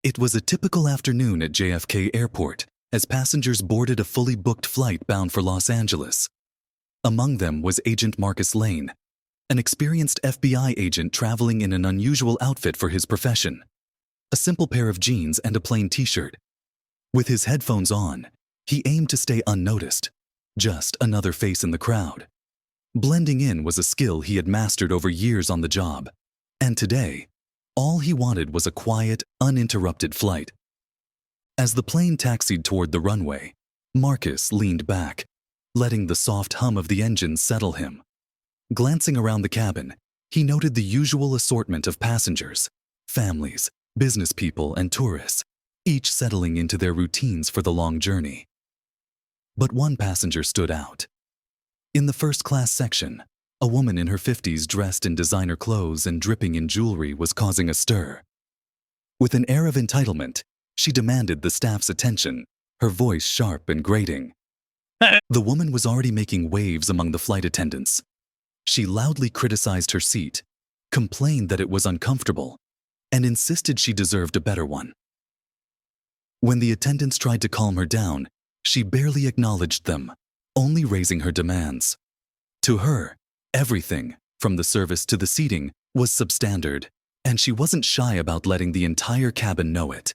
It was a typical afternoon at JFK Airport as passengers boarded a fully booked flight bound for Los Angeles. Among them was Agent Marcus Lane, an experienced FBI agent traveling in an unusual outfit for his profession, a simple pair of jeans and a plain t-shirt. With his headphones on, he aimed to stay unnoticed, just another face in the crowd. Blending in was a skill he had mastered over years on the job, and today, all he wanted was a quiet, uninterrupted flight. As the plane taxied toward the runway, Marcus leaned back, letting the soft hum of the engine settle him. Glancing around the cabin, he noted the usual assortment of passengers, families, business people, and tourists, each settling into their routines for the long journey. But one passenger stood out. In the first-class section, a woman in her 50s dressed in designer clothes and dripping in jewelry was causing a stir. With an air of entitlement, she demanded the staff's attention, her voice sharp and grating. The woman was already making waves among the flight attendants. She loudly criticized her seat, complained that it was uncomfortable, and insisted she deserved a better one. When the attendants tried to calm her down, she barely acknowledged them, only raising her demands. To her, everything, from the service to the seating, was substandard, and she wasn't shy about letting the entire cabin know it.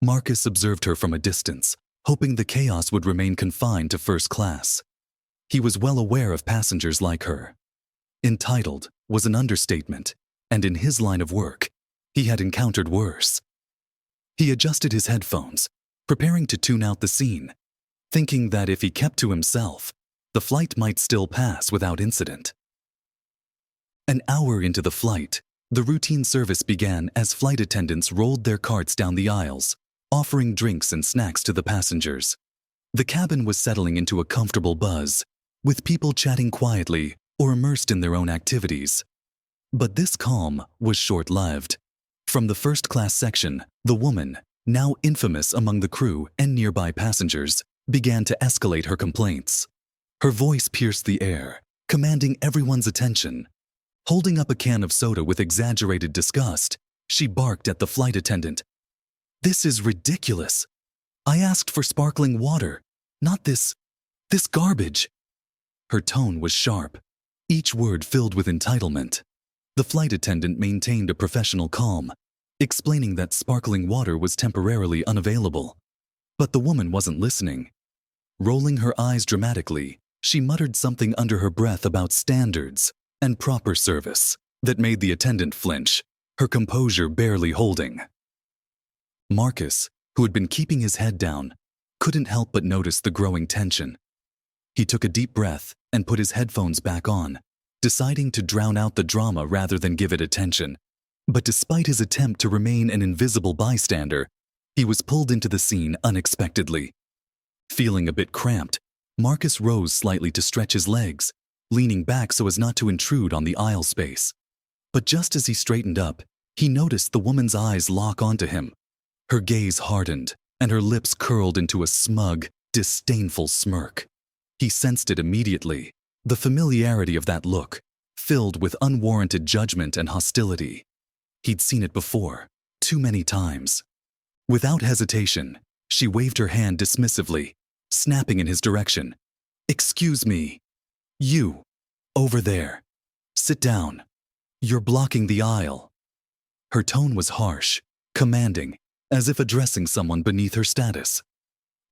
Marcus observed her from a distance, hoping the chaos would remain confined to first class. He was well aware of passengers like her. Entitled was an understatement, and in his line of work, he had encountered worse. He adjusted his headphones, preparing to tune out the scene, thinking that if he kept to himself, the flight might still pass without incident. An hour into the flight, the routine service began as flight attendants rolled their carts down the aisles, offering drinks and snacks to the passengers. The cabin was settling into a comfortable buzz, with people chatting quietly or immersed in their own activities. But this calm was short-lived. From the first-class section, the woman, now infamous among the crew and nearby passengers, began to escalate her complaints. Her voice pierced the air, commanding everyone's attention. Holding up a can of soda with exaggerated disgust, she barked at the flight attendant. "This is ridiculous. I asked for sparkling water, not this garbage." Her tone was sharp, each word filled with entitlement. The flight attendant maintained a professional calm, explaining that sparkling water was temporarily unavailable. But the woman wasn't listening. Rolling her eyes dramatically, she muttered something under her breath about standards and proper service that made the attendant flinch, her composure barely holding. Marcus, who had been keeping his head down, couldn't help but notice the growing tension. He took a deep breath and put his headphones back on, deciding to drown out the drama rather than give it attention. But despite his attempt to remain an invisible bystander, he was pulled into the scene unexpectedly. Feeling a bit cramped, Marcus rose slightly to stretch his legs, leaning back so as not to intrude on the aisle space. But just as he straightened up, he noticed the woman's eyes lock onto him. Her gaze hardened, and her lips curled into a smug, disdainful smirk. He sensed it immediately, the familiarity of that look, filled with unwarranted judgment and hostility. He'd seen it before, too many times. Without hesitation, she waved her hand dismissively, snapping in his direction. "Excuse me. You, over there. Sit down. You're blocking the aisle." Her tone was harsh, commanding, as if addressing someone beneath her status.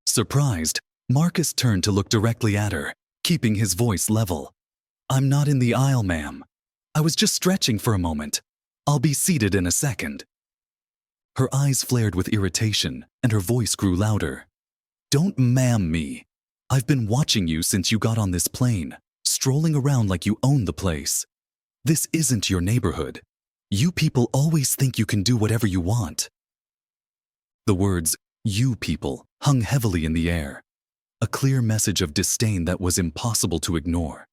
Surprised, Marcus turned to look directly at her, keeping his voice level. "I'm not in the aisle, ma'am. I was just stretching for a moment. I'll be seated in a second." Her eyes flared with irritation, and her voice grew louder. "Don't ma'am me. I've been watching you since you got on this plane, strolling around like you own the place. This isn't your neighborhood. You people always think you can do whatever you want." The words, "you people," hung heavily in the air, a clear message of disdain that was impossible to ignore.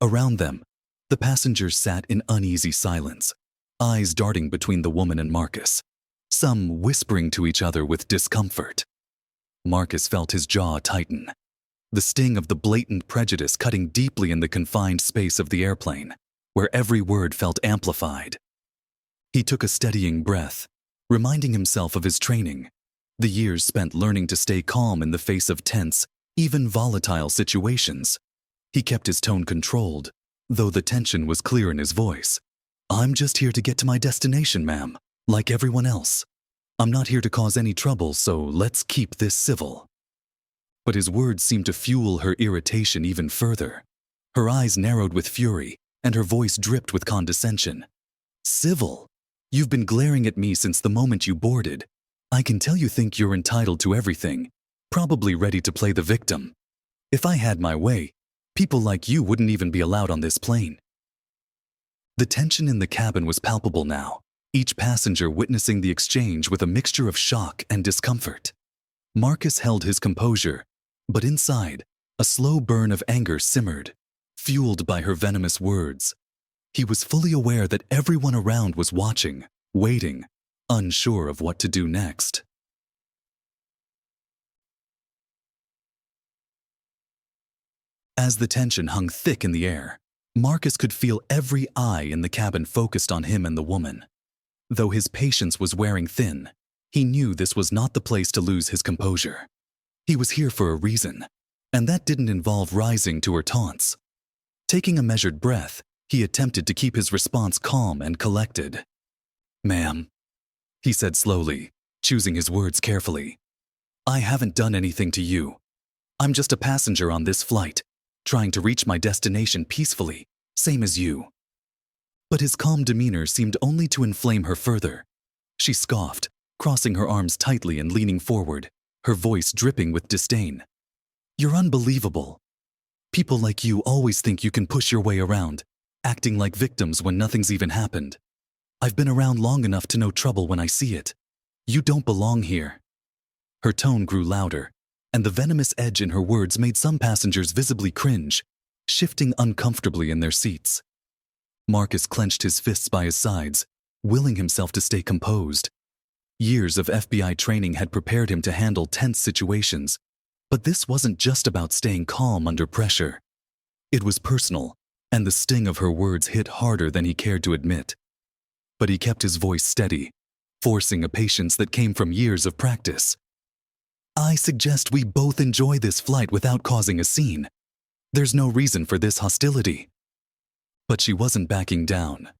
Around them, the passengers sat in uneasy silence, eyes darting between the woman and Marcus, some whispering to each other with discomfort. Marcus felt his jaw tighten, the sting of the blatant prejudice cutting deeply in the confined space of the airplane, where every word felt amplified. He took a steadying breath, reminding himself of his training, the years spent learning to stay calm in the face of tense, even volatile situations. He kept his tone controlled, though the tension was clear in his voice. "I'm just here to get to my destination, ma'am, like everyone else. I'm not here to cause any trouble, so let's keep this civil." But his words seemed to fuel her irritation even further. Her eyes narrowed with fury, and her voice dripped with condescension. "Civil? You've been glaring at me since the moment you boarded. I can tell you think you're entitled to everything, probably ready to play the victim. If I had my way, people like you wouldn't even be allowed on this plane." The tension in the cabin was palpable now, each passenger witnessing the exchange with a mixture of shock and discomfort. Marcus held his composure, but inside, a slow burn of anger simmered, fueled by her venomous words. He was fully aware that everyone around was watching, waiting, unsure of what to do next. As the tension hung thick in the air, Marcus could feel every eye in the cabin focused on him and the woman. Though his patience was wearing thin, he knew this was not the place to lose his composure. He was here for a reason, and that didn't involve rising to her taunts. Taking a measured breath, he attempted to keep his response calm and collected. "Ma'am," he said slowly, choosing his words carefully, "I haven't done anything to you. I'm just a passenger on this flight, trying to reach my destination peacefully, same as you." But his calm demeanor seemed only to inflame her further. She scoffed, crossing her arms tightly and leaning forward, her voice dripping with disdain. "You're unbelievable. People like you always think you can push your way around, acting like victims when nothing's even happened. I've been around long enough to know trouble when I see it. You don't belong here." Her tone grew louder, and the venomous edge in her words made some passengers visibly cringe, shifting uncomfortably in their seats. Marcus clenched his fists by his sides, willing himself to stay composed. Years of FBI training had prepared him to handle tense situations, but this wasn't just about staying calm under pressure. It was personal, and the sting of her words hit harder than he cared to admit. But he kept his voice steady, forcing a patience that came from years of practice. "I suggest we both enjoy this flight without causing a scene. There's no reason for this hostility." But she wasn't backing down.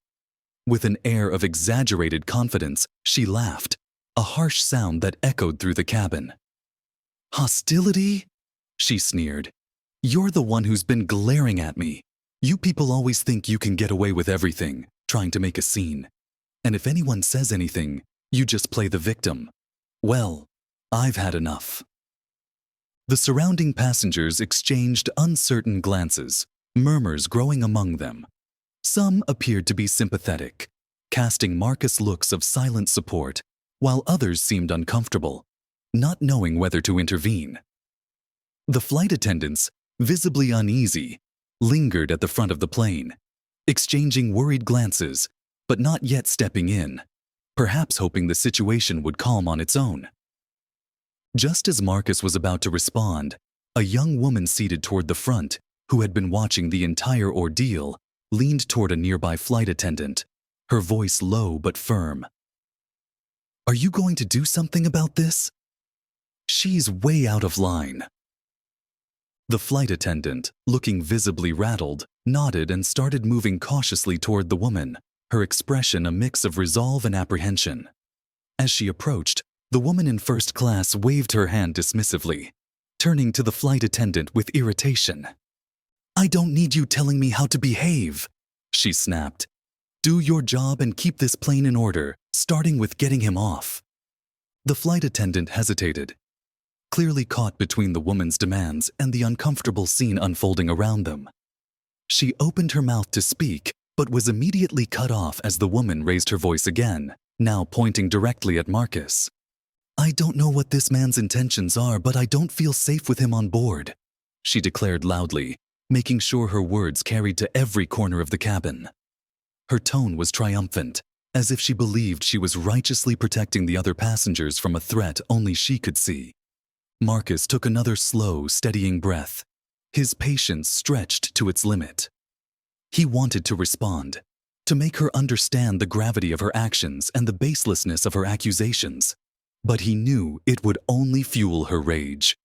With an air of exaggerated confidence, she laughed, a harsh sound that echoed through the cabin. "Hostility?" she sneered. "You're the one who's been glaring at me. You people always think you can get away with everything, trying to make a scene. And if anyone says anything, you just play the victim. Well, I've had enough." The surrounding passengers exchanged uncertain glances, murmurs growing among them. Some appeared to be sympathetic, casting Marcus looks of silent support, while others seemed uncomfortable, not knowing whether to intervene. The flight attendants, visibly uneasy, lingered at the front of the plane, exchanging worried glances, but not yet stepping in, perhaps hoping the situation would calm on its own. Just as Marcus was about to respond, a young woman seated toward the front, who had been watching the entire ordeal, leaned toward a nearby flight attendant, her voice low but firm. "Are you going to do something about this? She's way out of line." The flight attendant, looking visibly rattled, nodded and started moving cautiously toward the woman, her expression a mix of resolve and apprehension. As she approached, the woman in first class waved her hand dismissively, turning to the flight attendant with irritation. "I don't need you telling me how to behave," she snapped. "Do your job and keep this plane in order, starting with getting him off." The flight attendant hesitated, clearly caught between the woman's demands and the uncomfortable scene unfolding around them. She opened her mouth to speak, but was immediately cut off as the woman raised her voice again, now pointing directly at Marcus. "I don't know what this man's intentions are, but I don't feel safe with him on board," she declared loudly, making sure her words carried to every corner of the cabin. Her tone was triumphant, as if she believed she was righteously protecting the other passengers from a threat only she could see. Marcus took another slow, steadying breath, his patience stretched to its limit. He wanted to respond, to make her understand the gravity of her actions and the baselessness of her accusations. But he knew it would only fuel her rage.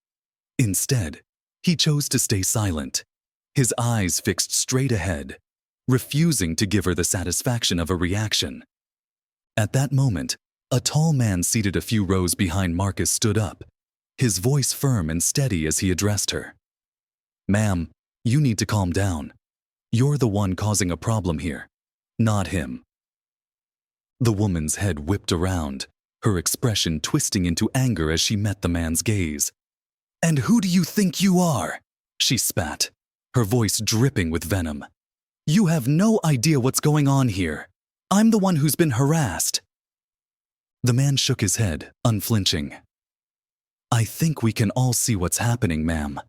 Instead, he chose to stay silent, his eyes fixed straight ahead, refusing to give her the satisfaction of a reaction. At that moment, a tall man seated a few rows behind Marcus stood up, his voice firm and steady as he addressed her. "Ma'am, you need to calm down. You're the one causing a problem here, not him." The woman's head whipped around, her expression twisting into anger as she met the man's gaze. "And who do you think you are?" she spat, her voice dripping with venom. "You have no idea what's going on here. I'm the one who's been harassed." The man shook his head, unflinching. "I think we can all see what's happening, ma'am.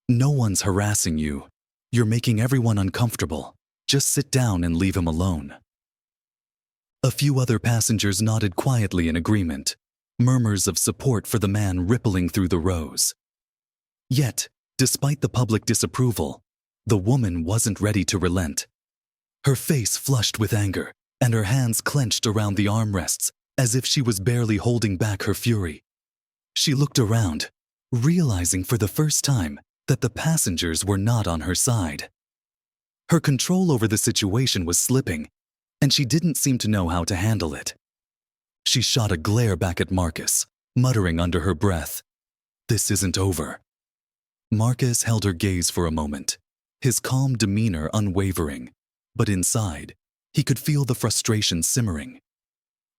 No one's harassing you. You're making everyone uncomfortable. Just sit down and leave him alone." A few other passengers nodded quietly in agreement, murmurs of support for the man rippling through the rows. Yet, despite the public disapproval, the woman wasn't ready to relent. Her face flushed with anger, and her hands clenched around the armrests as if she was barely holding back her fury. She looked around, realizing for the first time that the passengers were not on her side. Her control over the situation was slipping, and she didn't seem to know how to handle it. She shot a glare back at Marcus, muttering under her breath, "This isn't over." Marcus held her gaze for a moment, his calm demeanor unwavering, but inside, he could feel the frustration simmering.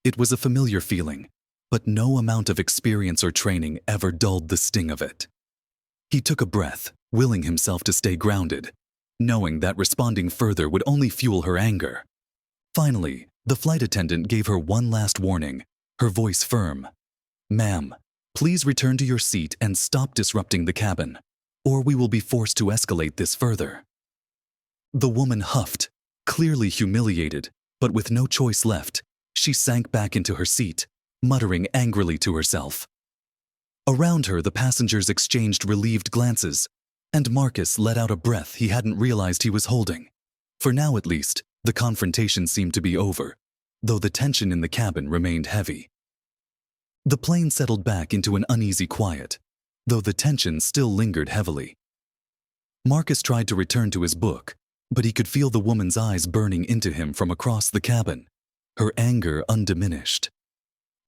It was a familiar feeling, but no amount of experience or training ever dulled the sting of it. He took a breath, willing himself to stay grounded, knowing that responding further would only fuel her anger. Finally, the flight attendant gave her one last warning, her voice firm. "Ma'am, please return to your seat and stop disrupting the cabin, or we will be forced to escalate this further." The woman huffed, clearly humiliated, but with no choice left, she sank back into her seat, muttering angrily to herself. Around her, the passengers exchanged relieved glances, and Marcus let out a breath he hadn't realized he was holding. For now, at least, the confrontation seemed to be over, though the tension in the cabin remained heavy. The plane settled back into an uneasy quiet, though the tension still lingered heavily. Marcus tried to return to his book, but he could feel the woman's eyes burning into him from across the cabin, her anger undiminished.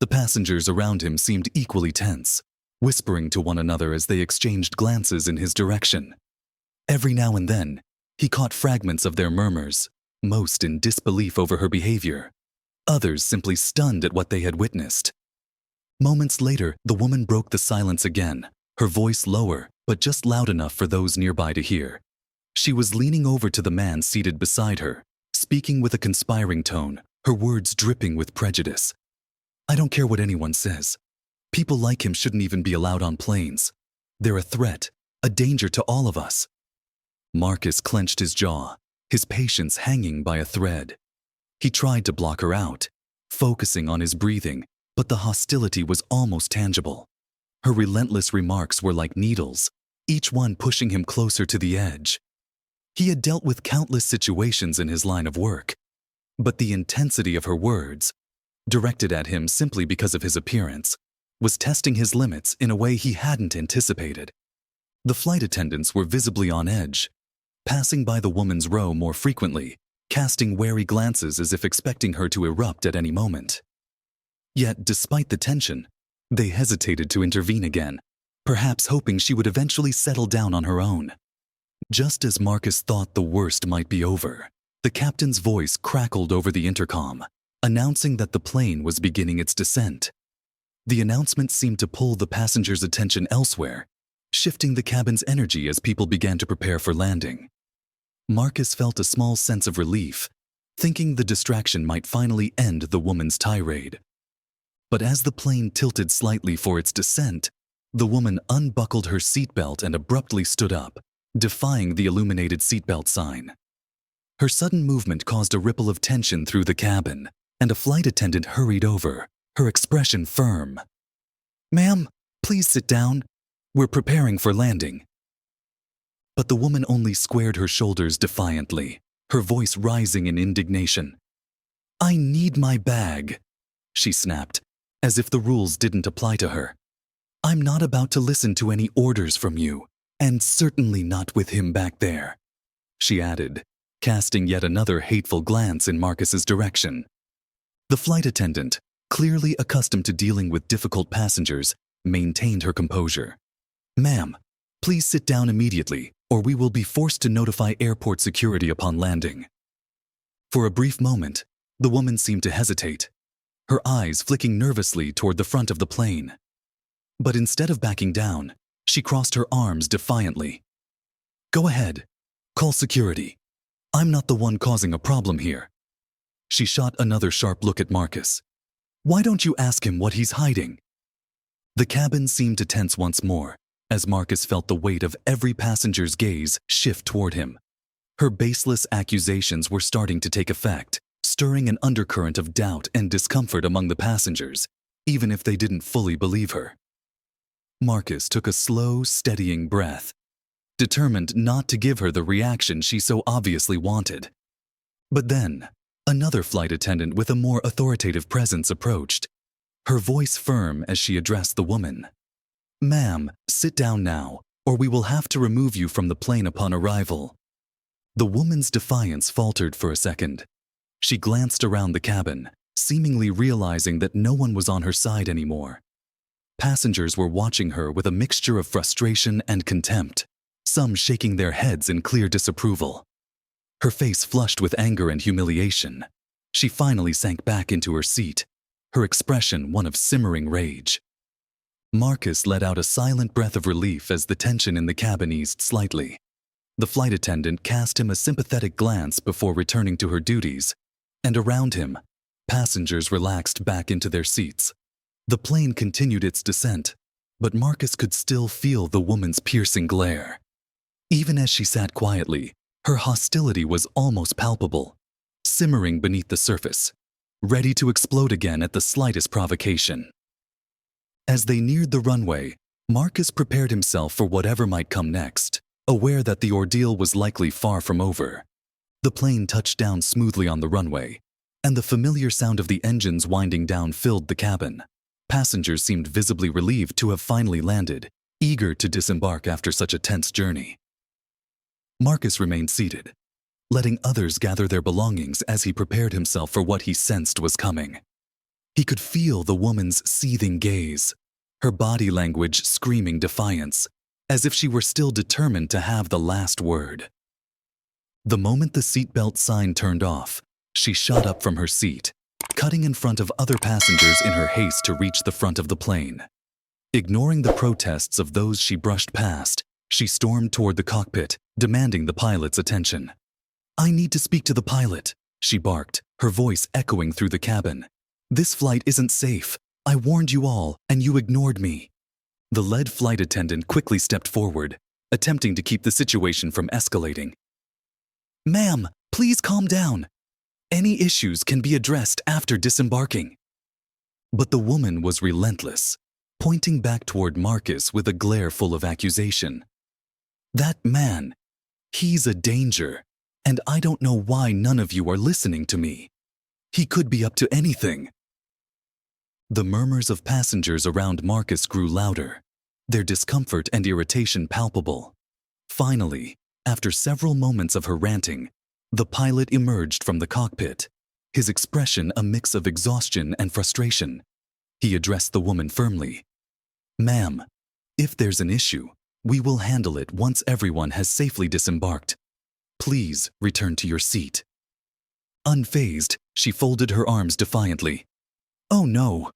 The passengers around him seemed equally tense, whispering to one another as they exchanged glances in his direction. Every now and then, he caught fragments of their murmurs, most in disbelief over her behavior, others simply stunned at what they had witnessed. Moments later, the woman broke the silence again, her voice lower, but just loud enough for those nearby to hear. She was leaning over to the man seated beside her, speaking with a conspiring tone, her words dripping with prejudice. "I don't care what anyone says. People like him shouldn't even be allowed on planes. They're a threat, a danger to all of us." Marcus clenched his jaw, his patience hanging by a thread. He tried to block her out, focusing on his breathing, but the hostility was almost tangible. Her relentless remarks were like needles, each one pushing him closer to the edge. He had dealt with countless situations in his line of work, but the intensity of her words, directed at him simply because of his appearance, was testing his limits in a way he hadn't anticipated. The flight attendants were visibly on edge, passing by the woman's row more frequently, casting wary glances as if expecting her to erupt at any moment. Yet, despite the tension, they hesitated to intervene again, perhaps hoping she would eventually settle down on her own. Just as Marcus thought the worst might be over, the captain's voice crackled over the intercom, announcing that the plane was beginning its descent. The announcement seemed to pull the passengers' attention elsewhere, shifting the cabin's energy as people began to prepare for landing. Marcus felt a small sense of relief, thinking the distraction might finally end the woman's tirade. But as the plane tilted slightly for its descent, the woman unbuckled her seatbelt and abruptly stood up, defying the illuminated seatbelt sign. Her sudden movement caused a ripple of tension through the cabin, and a flight attendant hurried over, her expression firm. "Ma'am, please sit down. We're preparing for landing." But the woman only squared her shoulders defiantly, her voice rising in indignation. I need my bag, she snapped, as if the rules didn't apply to her. I'm not about to listen to any orders from you, and certainly not with him back there, she added, casting yet another hateful glance in Marcus's direction. The flight attendant, clearly accustomed to dealing with difficult passengers, maintained her composure. Ma'am, please sit down immediately, or we will be forced to notify airport security upon landing. For a brief moment, the woman seemed to hesitate, her eyes flicking nervously toward the front of the plane. But instead of backing down, she crossed her arms defiantly. Go ahead, call security. I'm not the one causing a problem here. She shot another sharp look at Marcus. Why don't you ask him what he's hiding? The cabin seemed to tense once more, as Marcus felt the weight of every passenger's gaze shift toward him. Her baseless accusations were starting to take effect, stirring an undercurrent of doubt and discomfort among the passengers, even if they didn't fully believe her. Marcus took a slow, steadying breath, determined not to give her the reaction she so obviously wanted. But then, another flight attendant with a more authoritative presence approached, her voice firm as she addressed the woman. Ma'am, sit down now, or we will have to remove you from the plane upon arrival. The woman's defiance faltered for a second. She glanced around the cabin, seemingly realizing that no one was on her side anymore. Passengers were watching her with a mixture of frustration and contempt, some shaking their heads in clear disapproval. Her face flushed with anger and humiliation. She finally sank back into her seat, her expression one of simmering rage. Marcus let out a silent breath of relief as the tension in the cabin eased slightly. The flight attendant cast him a sympathetic glance before returning to her duties, and around him, passengers relaxed back into their seats. The plane continued its descent, but Marcus could still feel the woman's piercing glare. Even as she sat quietly, her hostility was almost palpable, simmering beneath the surface, ready to explode again at the slightest provocation. As they neared the runway, Marcus prepared himself for whatever might come next, aware that the ordeal was likely far from over. The plane touched down smoothly on the runway, and the familiar sound of the engines winding down filled the cabin. Passengers seemed visibly relieved to have finally landed, eager to disembark after such a tense journey. Marcus remained seated, letting others gather their belongings as he prepared himself for what he sensed was coming. He could feel the woman's seething gaze, her body language screaming defiance, as if she were still determined to have the last word. The moment the seatbelt sign turned off, she shot up from her seat, cutting in front of other passengers in her haste to reach the front of the plane. Ignoring the protests of those she brushed past, she stormed toward the cockpit, demanding the pilot's attention. I need to speak to the pilot, she barked, her voice echoing through the cabin. This flight isn't safe. I warned you all, and you ignored me. The lead flight attendant quickly stepped forward, attempting to keep the situation from escalating. Ma'am, please calm down. Any issues can be addressed after disembarking. But the woman was relentless, pointing back toward Marcus with a glare full of accusation. That man, he's a danger, and I don't know why none of you are listening to me. He could be up to anything. The murmurs of passengers around Marcus grew louder, their discomfort and irritation palpable. Finally, after several moments of her ranting, the pilot emerged from the cockpit, his expression a mix of exhaustion and frustration. He addressed the woman firmly. Ma'am, if there's an issue, we will handle it once everyone has safely disembarked. Please return to your seat. Unfazed, she folded her arms defiantly. Oh no,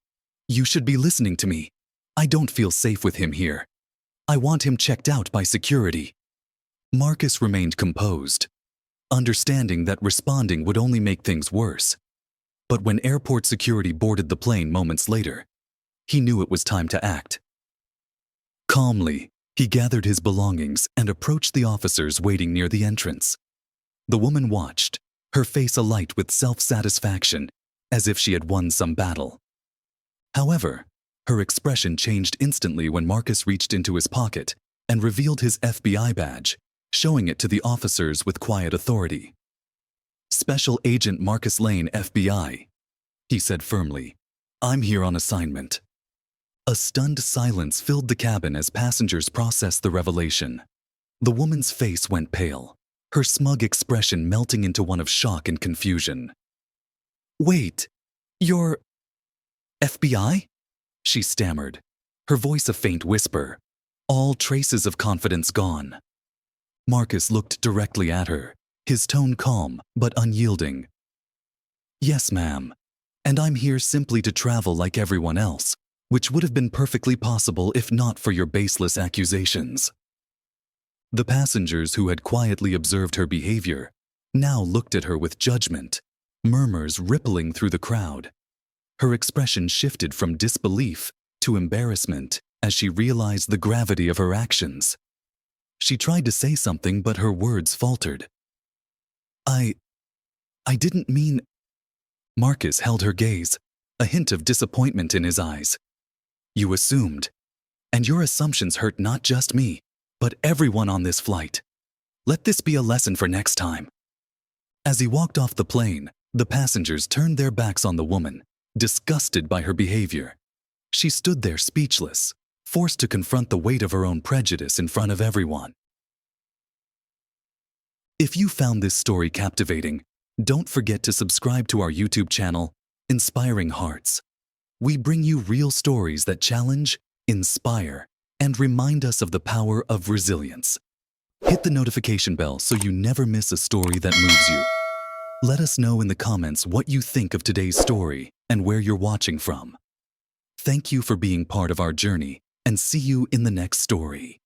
you should be listening to me. I don't feel safe with him here. I want him checked out by security. Marcus remained composed, understanding that responding would only make things worse. But when airport security boarded the plane moments later, he knew it was time to act. Calmly, he gathered his belongings and approached the officers waiting near the entrance. The woman watched, her face alight with self-satisfaction, as if she had won some battle. However, her expression changed instantly when Marcus reached into his pocket and revealed his FBI badge, showing it to the officers with quiet authority. Special Agent Marcus Lane, FBI, he said firmly. I'm here on assignment. A stunned silence filled the cabin as passengers processed the revelation. The woman's face went pale, her smug expression melting into one of shock and confusion. Wait, you're FBI? She stammered, her voice a faint whisper, all traces of confidence gone. Marcus looked directly at her, his tone calm but unyielding. Yes, ma'am, and I'm here simply to travel like everyone else, which would have been perfectly possible if not for your baseless accusations. The passengers who had quietly observed her behavior now looked at her with judgment, murmurs rippling through the crowd. Her expression shifted from disbelief to embarrassment as she realized the gravity of her actions. She tried to say something, but her words faltered. I didn't mean... Marcus held her gaze, a hint of disappointment in his eyes. You assumed, and your assumptions hurt not just me, but everyone on this flight. Let this be a lesson for next time. As he walked off the plane, the passengers turned their backs on the woman, disgusted by her behavior. She stood there speechless, forced to confront the weight of her own prejudice in front of everyone. If you found this story captivating, don't forget to subscribe to our YouTube channel, Inspiring Hearts. We bring you real stories that challenge, inspire, and remind us of the power of resilience. Hit the notification bell so you never miss a story that moves you. Let us know in the comments what you think of today's story and where you're watching from. Thank you for being part of our journey, and see you in the next story.